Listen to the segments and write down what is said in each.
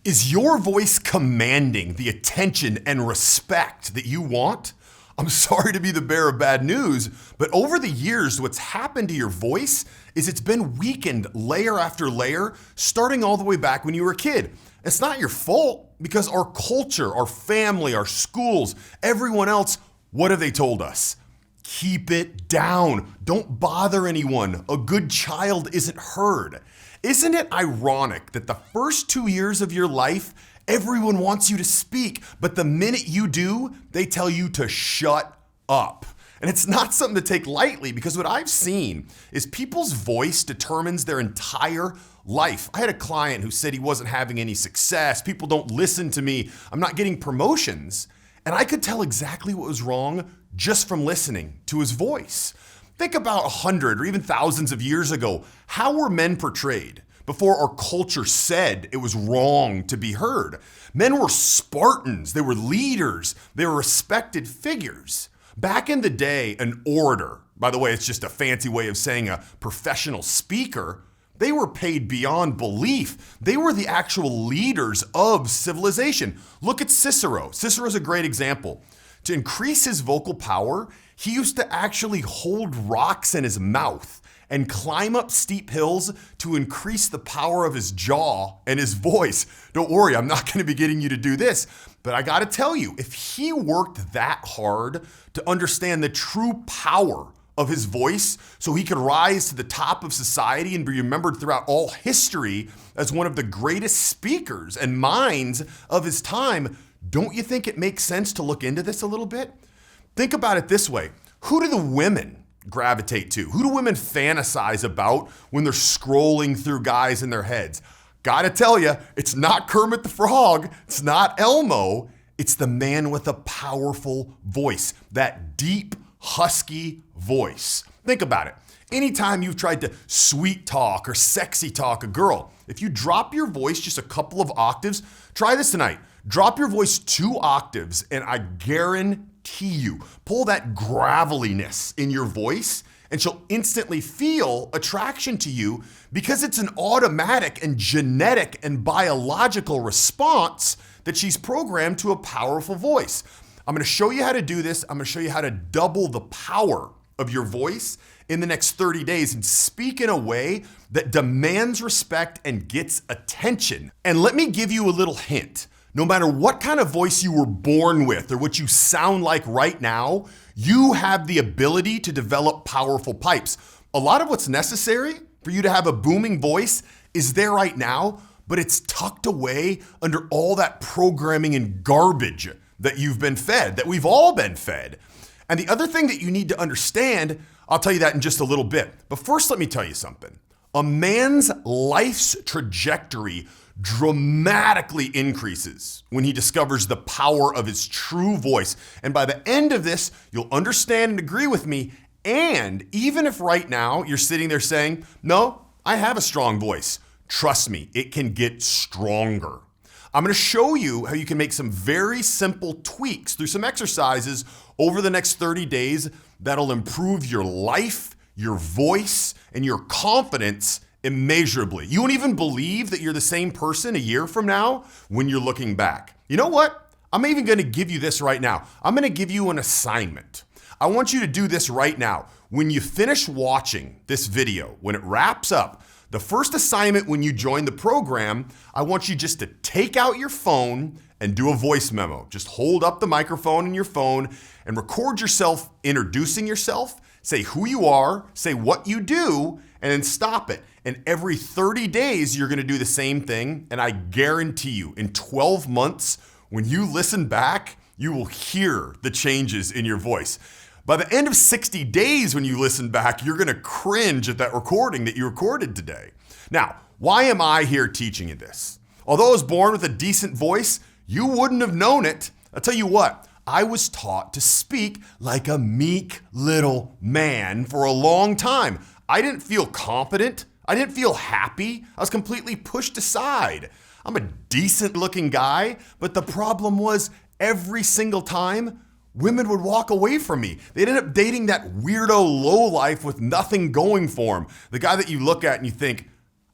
Is your voice commanding the attention and respect that you want? I'm sorry to be the bearer of bad news, but over the years, what's happened to your voice is it's been weakened layer after layer, starting all the way back when you were a kid. It's not your fault because our culture, our family, our schools, everyone else, what have they told us? Keep it down. Don't bother anyone. A good child isn't heard. Isn't it ironic that the first 2 years of your life, everyone wants you to speak, but the minute you do, they tell you to shut up? And it's not something to take lightly because what I've seen is people's voice determines their entire life. I had a client who said he wasn't having any success. People don't listen to me. I'm not getting promotions. And I could tell exactly what was wrong just from listening to his voice. Think about 100 or even thousands of years ago. How were men portrayed before our culture said it was wrong to be heard? Men were Spartans. They were leaders. They were respected figures. Back in the day, an orator, by the way, it's just a fancy way of saying a professional speaker, they were paid beyond belief. They were the actual leaders of civilization. Look at Cicero. Cicero's a great example. To increase his vocal power, he used to actually hold rocks in his mouth and climb up steep hills to increase the power of his jaw and his voice. Don't worry, I'm not going to be getting you to do this, but I got to tell you, if he worked that hard to understand the true power of his voice so he could rise to the top of society and be remembered throughout all history as one of the greatest speakers and minds of his time, don't you think it makes sense to look into this a little bit? Think about it this way. Who do the women gravitate to? Who do women fantasize about when they're scrolling through guys in their heads? Gotta tell you, it's not Kermit the Frog. It's not Elmo. It's the man with a powerful voice, that deep, husky voice. Think about it. Anytime you've tried to sweet talk or sexy talk a girl, if you drop your voice just a couple of octaves, try this tonight. Drop your voice 2 octaves and I guarantee you, pull that graveliness in your voice and she'll instantly feel attraction to you because it's an automatic and genetic and biological response that she's programmed to a powerful voice. I'm going to show you how to do this. I'm going to show you how to double the power of your voice in the next 30 days and speak in a way that demands respect and gets attention. And let me give you a little hint. No matter what kind of voice you were born with or what you sound like right now, you have the ability to develop powerful pipes. A lot of what's necessary for you to have a booming voice is there right now, but it's tucked away under all that programming and garbage that you've been fed, that we've all been fed. And the other thing that you need to understand, I'll tell you that in just a little bit. But first, let me tell you something. A man's life's trajectory dramatically increases when he discovers the power of his true voice. And by the end of this, you'll understand and agree with me. And even if right now you're sitting there saying, no, I have a strong voice, trust me, it can get stronger. I'm going to show you how you can make some very simple tweaks through some exercises over the next 30 days that'll improve your life, your voice, and your confidence immeasurably. You won't even believe that you're the same person a year from now when you're looking back. You know what? I'm even going to give you this right now. I'm going to give you an assignment. I want you to do this right now. When you finish watching this video, when it wraps up, the first assignment when you join the program, I want you just to take out your phone and do a voice memo. Just hold up the microphone in your phone and record yourself introducing yourself, say who you are, say what you do, and then stop it. And every 30 days, you're gonna do the same thing. And I guarantee you, in 12 months, when you listen back, you will hear the changes in your voice. By the end of 60 days, when you listen back, you're gonna cringe at that recording that you recorded today. Now, why am I here teaching you this? Although I was born with a decent voice, you wouldn't have known it. I'll tell you what, I was taught to speak like a meek little man for a long time. I didn't feel confident. I didn't feel happy. I was completely pushed aside. I'm a decent looking guy, but the problem was every single time, women would walk away from me. They'd end up dating that weirdo lowlife with nothing going for him. The guy that you look at and you think,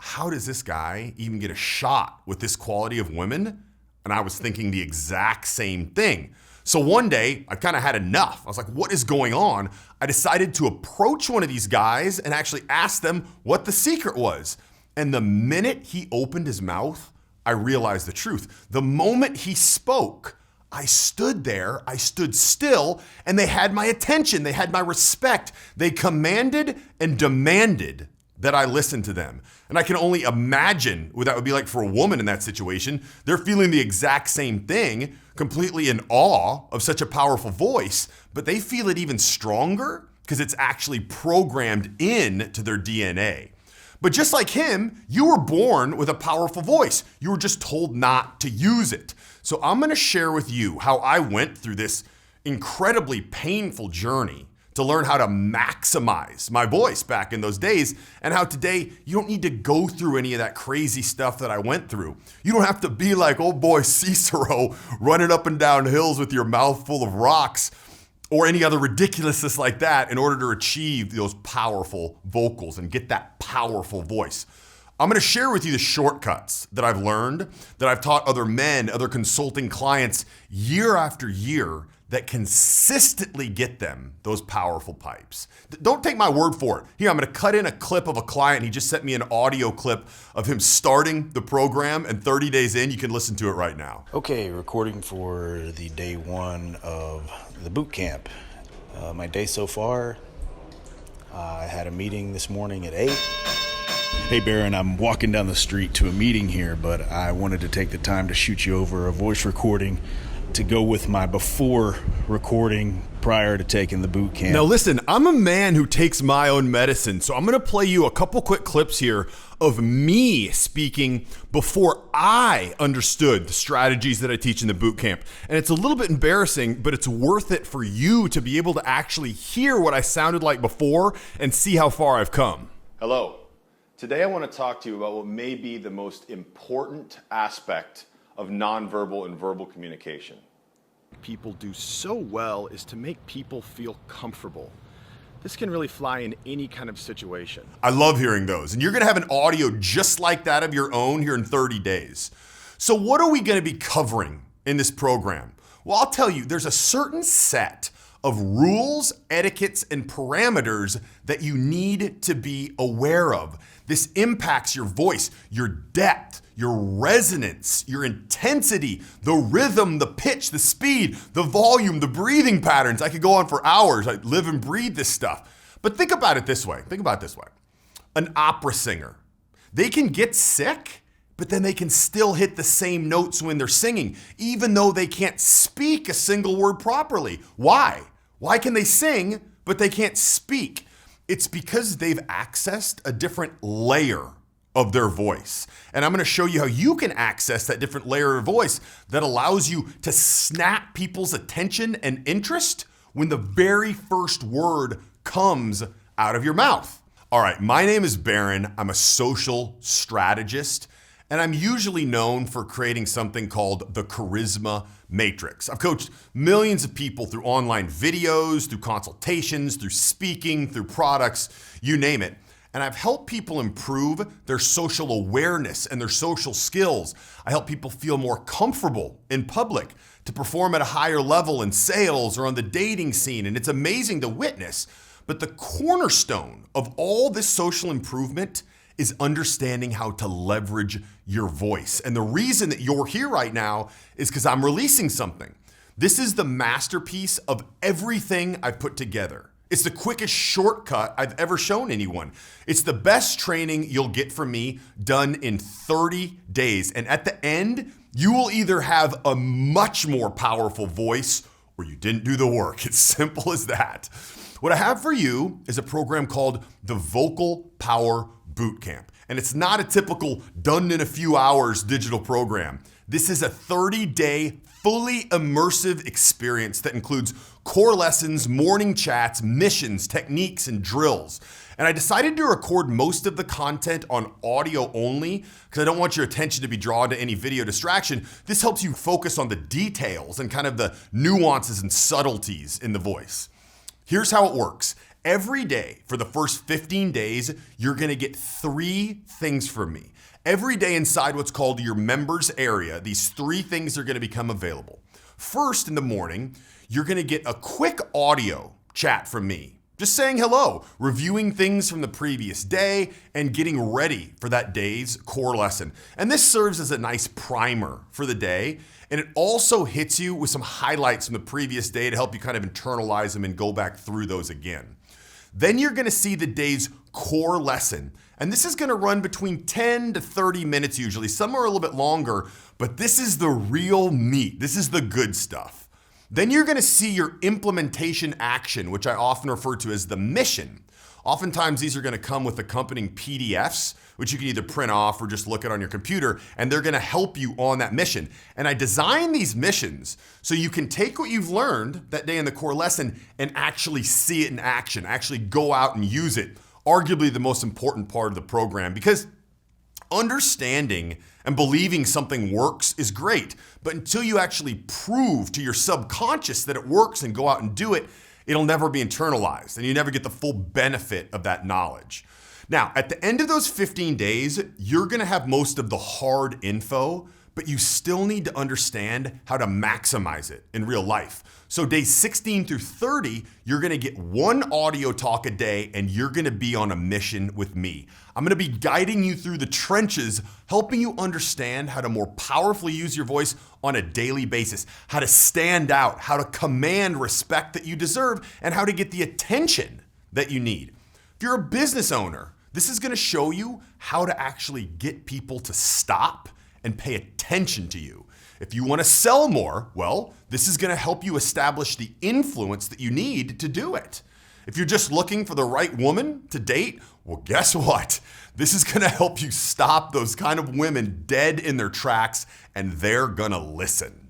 how does this guy even get a shot with this quality of women? And I was thinking the exact same thing. So one day, I kind of had enough. I was like, what is going on? I decided to approach one of these guys and actually ask them what the secret was. And the minute he opened his mouth, I realized the truth. The moment he spoke, I stood there, I stood still, and they had my attention, they had my respect. They commanded and demanded that I listen to them. And I can only imagine what that would be like for a woman in that situation. They're feeling the exact same thing, completely in awe of such a powerful voice, but they feel it even stronger because it's actually programmed into their DNA. But just like him, you were born with a powerful voice. You were just told not to use it. So I'm gonna share with you how I went through this incredibly painful journey to learn how to maximize my voice back in those days, and how today you don't need to go through any of that crazy stuff that I went through. You don't have to be like old boy Cicero running up and down hills with your mouth full of rocks or any other ridiculousness like that in order to achieve those powerful vocals and get that powerful voice. I'm gonna share with you the shortcuts that I've learned, that I've taught other men, other consulting clients year after year that consistently get them those powerful pipes. Don't take my word for it. Here, I'm gonna cut in a clip of a client. He just sent me an audio clip of him starting the program, and 30 days in, you can listen to it right now. Okay, recording for the day one of the boot camp. My day so far, I had a meeting this morning at 8. Hey Barron, I'm walking down the street to a meeting here, but I wanted to take the time to shoot you over a voice recording to go with my before recording prior to taking the boot camp. Now listen, I'm a man who takes my own medicine, so I'm gonna play you a couple quick clips here of me speaking before I understood the strategies that I teach in the boot camp. And it's a little bit embarrassing, but it's worth it for you to be able to actually hear what I sounded like before and see how far I've come. Hello. Today I want to talk to you about what may be the most important aspect of nonverbal and verbal communication. People do so well is to make people feel comfortable. This can really fly in any kind of situation. I love hearing those. And you're gonna have an audio just like that of your own here in 30 days. So what are we gonna be covering in this program? Well, I'll tell you, there's a certain set of rules, etiquettes, and parameters that you need to be aware of. This impacts your voice, your depth, your resonance, your intensity, the rhythm, the pitch, the speed, the volume, the breathing patterns. I could go on for hours. I live and breathe this stuff. But think about it this way. An opera singer, they can get sick, but then they can still hit the same notes when they're singing, even though they can't speak a single word properly. Why? Why can they sing, but they can't speak? It's because they've accessed a different layer of their voice. And I'm gonna show you how you can access that different layer of voice that allows you to snap people's attention and interest when the very first word comes out of your mouth. All right, my name is Barron. I'm a social strategist, and I'm usually known for creating something called the Charisma Matrix. I've coached millions of people through online videos, through consultations, through speaking, through products, you name it. And I've helped people improve their social awareness and their social skills. I help people feel more comfortable in public, to perform at a higher level in sales or on the dating scene. And it's amazing to witness. But the cornerstone of all this social improvement is understanding how to leverage your voice. And the reason that you're here right now is because I'm releasing something. This is the masterpiece of everything I've put together. It's the quickest shortcut I've ever shown anyone. It's the best training you'll get from me done in 30 days. And at the end, you will either have a much more powerful voice or you didn't do the work. It's simple as that. What I have for you is a program called the Vocal Power Bootcamp. And it's not a typical done in a few hours digital program. This is a 30-day, fully immersive experience that includes core lessons, morning chats, missions, techniques, and drills. And I decided to record most of the content on audio only because I don't want your attention to be drawn to any video distraction. This helps you focus on the details and kind of the nuances and subtleties in the voice. Here's how it works. Every day for the first 15 days, you're gonna get 3 things from me. Every day inside what's called your members area, these 3 things are gonna become available. First, in the morning, you're gonna get a quick audio chat from me. Just saying hello, reviewing things from the previous day, and getting ready for that day's core lesson. And this serves as a nice primer for the day. And it also hits you with some highlights from the previous day to help you kind of internalize them and go back through those again. Then you're gonna see the day's core lesson. And this is gonna run between 10 to 30 minutes usually. Some are a little bit longer, but this is the real meat. This is the good stuff. Then you're gonna see your implementation action, which I often refer to as the mission. Oftentimes these are gonna come with accompanying PDFs, which you can either print off or just look at on your computer, and they're gonna help you on that mission. And I design these missions so you can take what you've learned that day in the core lesson and actually see it in action, actually go out and use it. Arguably the most important part of the program, because understanding and believing something works is great, but until you actually prove to your subconscious that it works and go out and do it, it'll never be internalized and you never get the full benefit of that knowledge. Now, at the end of those 15 days, you're gonna have most of the hard info, but you still need to understand how to maximize it in real life. So days 16 through 30, you're gonna get 1 audio talk a day and you're gonna be on a mission with me. I'm gonna be guiding you through the trenches, helping you understand how to more powerfully use your voice on a daily basis, how to stand out, how to command respect that you deserve, and how to get the attention that you need. If you're a business owner, this is gonna show you how to actually get people to stop and pay attention to you. If you want to sell more, well, this is going to help you establish the influence that you need to do it. If you're just looking for the right woman to date, well, guess what? This is going to help you stop those kind of women dead in their tracks, and they're going to listen.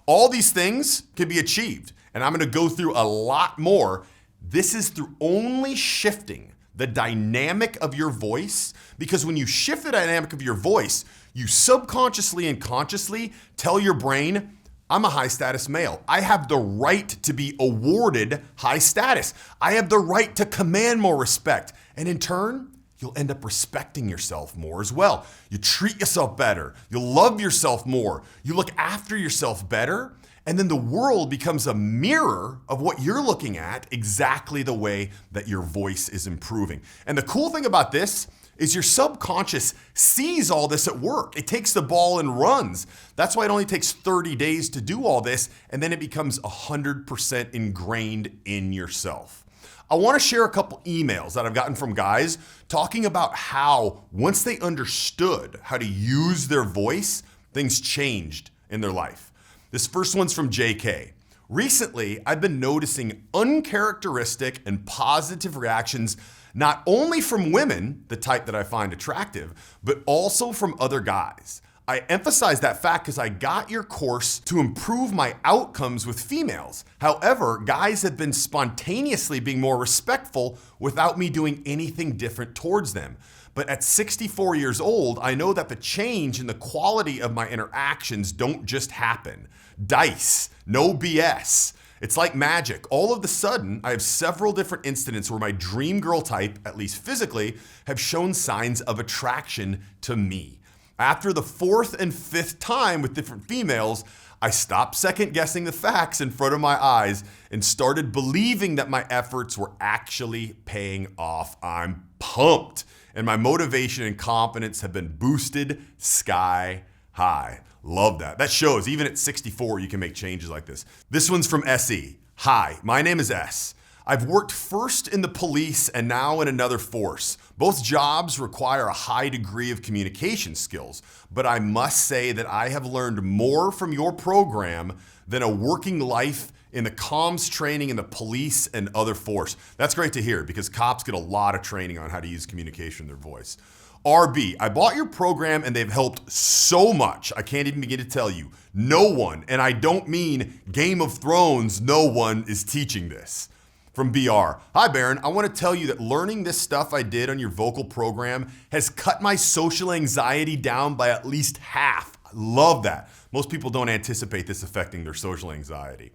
All these things can be achieved, and I'm going to go through a lot more. This is through only shifting the dynamic of your voice, because when you shift the dynamic of your voice, you subconsciously and consciously tell your brain, I'm a high status male. I have the right to be awarded high status. I have the right to command more respect. And in turn, you'll end up respecting yourself more as well. You treat yourself better. You'll love yourself more. You look after yourself better. And then the world becomes a mirror of what you're looking at, exactly the way that your voice is improving. And the cool thing about this is your subconscious sees all this at work. It takes the ball and runs. That's why it only takes 30 days to do all this, and then it becomes 100% ingrained in yourself. I want to share a couple emails that I've gotten from guys talking about how once they understood how to use their voice, things changed in their life. This first one's from JK. Recently, I've been noticing uncharacteristic and positive reactions not only from women, the type that I find attractive, but also from other guys. I emphasize that fact because I got your course to improve my outcomes with females. However, guys have been spontaneously being more respectful without me doing anything different towards them. But at 64 years old, I know that the change in the quality of my interactions don't just happen. Dice, no BS. It's like magic. All of a sudden, I have several different incidents where my dream girl type, at least physically, have shown signs of attraction to me. After the 4th and 5th time with different females, I stopped second guessing the facts in front of my eyes and started believing that my efforts were actually paying off. I'm pumped, and my motivation and confidence have been boosted sky high. Love that. That shows even at 64, you can make changes like this. This one's from SE. Hi, my name is S. I've worked first in the police and now in another force. Both jobs require a high degree of communication skills, but I must say that I have learned more from your program than a working life in the comms training in the police and other force. That's great to hear because cops get a lot of training on how to use communication in their voice. RB, I bought your program and they've helped so much. I can't even begin to tell you. No one, and I don't mean Game of Thrones, no one is teaching this. From BR, hi Barron, I want to tell you that learning this stuff I did on your vocal program has cut my social anxiety down by at least half. I love that. Most people don't anticipate this affecting their social anxiety.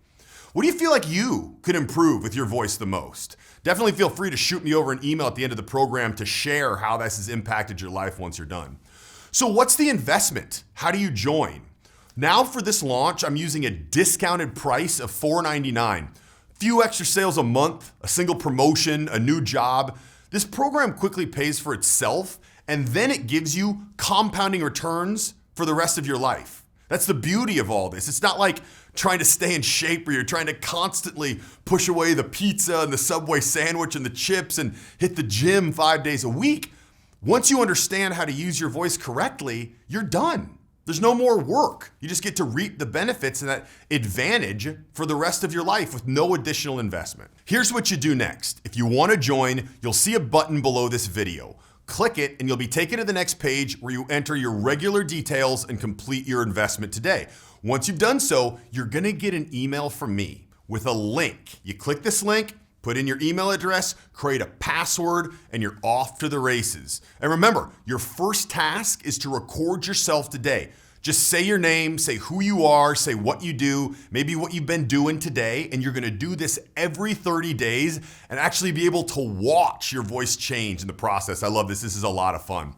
What do you feel like you could improve with your voice the most? Definitely feel free to shoot me over an email at the end of the program to share how this has impacted your life once you're done. So what's the investment? How do you join? Now for this launch, I'm using a discounted price of $4.99. Few extra sales a month, a single promotion, a new job. This program quickly pays for itself, and then it gives you compounding returns for the rest of your life. That's the beauty of all this. It's not like trying to stay in shape where you're trying to constantly push away the pizza and the Subway sandwich and the chips and hit the gym 5 days a week. Once you understand how to use your voice correctly, you're done. There's no more work. You just get to reap the benefits and that advantage for the rest of your life with no additional investment. Here's what you do next. If you want to join, you'll see a button below this video. Click it and you'll be taken to the next page where you enter your regular details and complete your investment today. Once you've done so, you're going to get an email from me with a link. You click this link, put in your email address, create a password, and you're off to the races. And remember, your first task is to record yourself today. Just say your name, say who you are, say what you do, maybe what you've been doing today, and you're gonna do this every 30 days and actually be able to watch your voice change in the process. I love this. This is a lot of fun.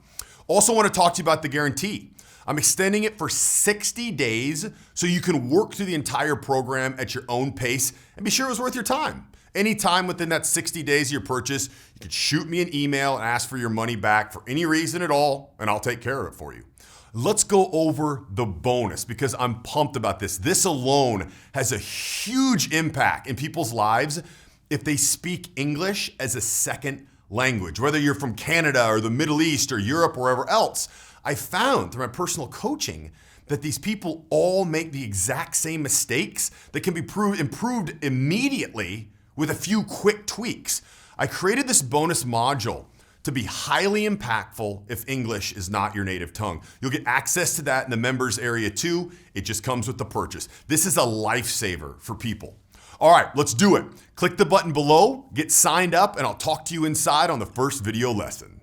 Also want to talk to you about the guarantee. I'm extending it for 60 days so you can work through the entire program at your own pace and be sure it was worth your time. Anytime within that 60 days of your purchase, you can shoot me an email and ask for your money back for any reason at all, and I'll take care of it for you. Let's go over the bonus because I'm pumped about this. This alone has a huge impact in people's lives if they speak English as a second language, whether you're from Canada or the Middle East or Europe or wherever else. I found through my personal coaching that these people all make the exact same mistakes that can be improved immediately with a few quick tweaks. I created this bonus module to be highly impactful if English is not your native tongue. You'll get access to that in the members area too. It just comes with the purchase. This is a lifesaver for people. All right, let's do it. Click the button below, get signed up, and I'll talk to you inside on the first video lesson.